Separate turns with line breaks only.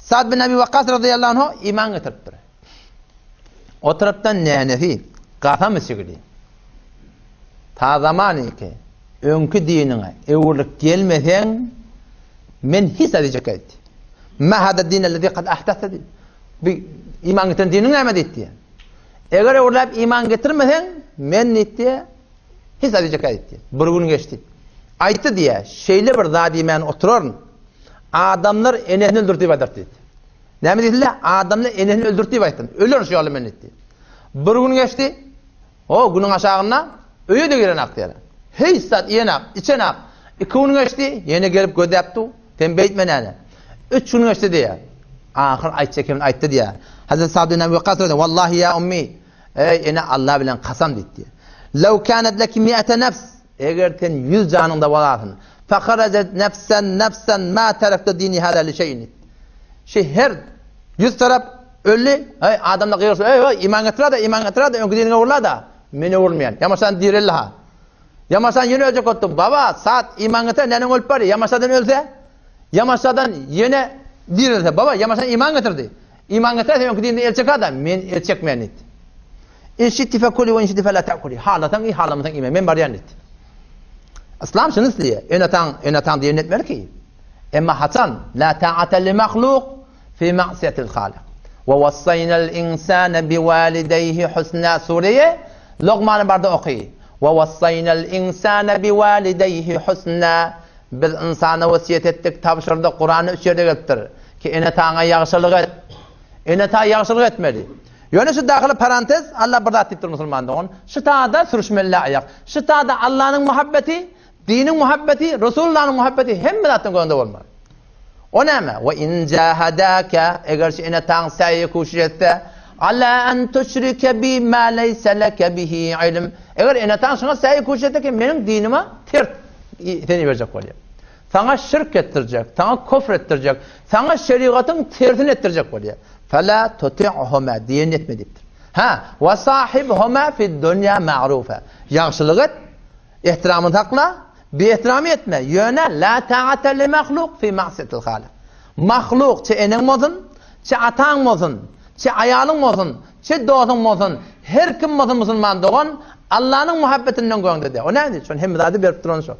Sa'd bin Abi Waqqas radıyallahu anh iman getiripdir. O taraftan nenefi qasam içigili. Ta zamanı ki önkü dinine evurluk gelmesen men hiç edecek etti. Ma hada din ellezî kad ahdatha bir iman getiren dinin ne etti? Eğer evurlap iman getirmesen men etti hiç edecek etti. Bir gün geçti. Aytı diye şeyle bir zadi men otururun. Adamlar enehini öldürtüp aytırdı dedi. Ne mi dediler? Adamlar enehini öldürtüp aytırdı. Ölür şu men etti. Bir gün geçti. O günün aşağına öyle de giren ak diyorlar. Hey sat yenak, içenak. 2 gün geçti. Yine gelip gödepti. Tembeytmenene. 3 gün geçti diye. Ahir aytacak kimin ayttı diye. Hazreti Sa'd bin Abi Waqqas dedi. Vallahi ya ummi. Ey Allah bilen kasam dedi. Lev kanet leki 100 nefs. Eğer sen 100 canında valasın. Fakharacet nefsen ma tarafta dini hada li şeyin. Her 100 taraf ölü. Adamlar kıyırsa iman getirada önkü dinine vurla da meni vurmayan. Yamasan direlha. Yamasan yine ölecek ottu. Baba saat iman getir nenin ölüp bari. Yamasadan ölse. Yamasadan yine direlse. Baba yamasan iman getirdi. İman getirse önkü dinine elçek adam. Men elçek men et. İnşitti fekuli ve inşitti fe la ta'kuli. Halatan iyi halamatan iman. Men bariyan et. İslam şunu istiyor. Önatan diye netmer ki. Emma Hasan la ta'ata li mahluk fi ma'siyetil halik. Ve vassayna l-insane bivalideyhi husna Suriye Lokman'ı barda okuyor. Ve vassayna l-insane bivalideyhi husna. Biz insana vasiyet ettik, tavşırdık, Kur'an'ı 3 yerde getir. Ki enetana yaxşılık et. Enetana yaxşılık etmeli. Yani şu dahili parantez Allah burada atittir Müslüman'da. Şu ta'da sürüşmeli ayak. Şu ta'da Allah'ın muhabbeti, dinin muhabbeti, Resulullah'ın muhabbeti hem zaten konuda olmaz. O ne mi? Ve in cahadaka eğer şine tan sayı kuşrette ala en tuşrike bi ma leysa leke bihi ilm. Eğer ene tan şuna sayı kuşrette ki benim dinime tert seni verecek oluyor. Sana şirk ettirecek, sana küfür ettirecek, sana şeriatın tertini ettirecek oluyor. Fela tuti'huma diyen etmediptir. Ve sahibhuma fi dünya ma'rufa. Yaxşılık et, ihtiramını takla. Bir ihtiram etme. Yöne la ta'ata li mahluk fi ma'siyetil halik. Mahluk çe enen olsun, çe atan olsun, çe ayalın olsun, çe dostun olsun, her kim olsun Müslüman doğan Allah'ın muhabbetinden koyun dedi. O ne dedi? Şunu hem zaten verip duran şu.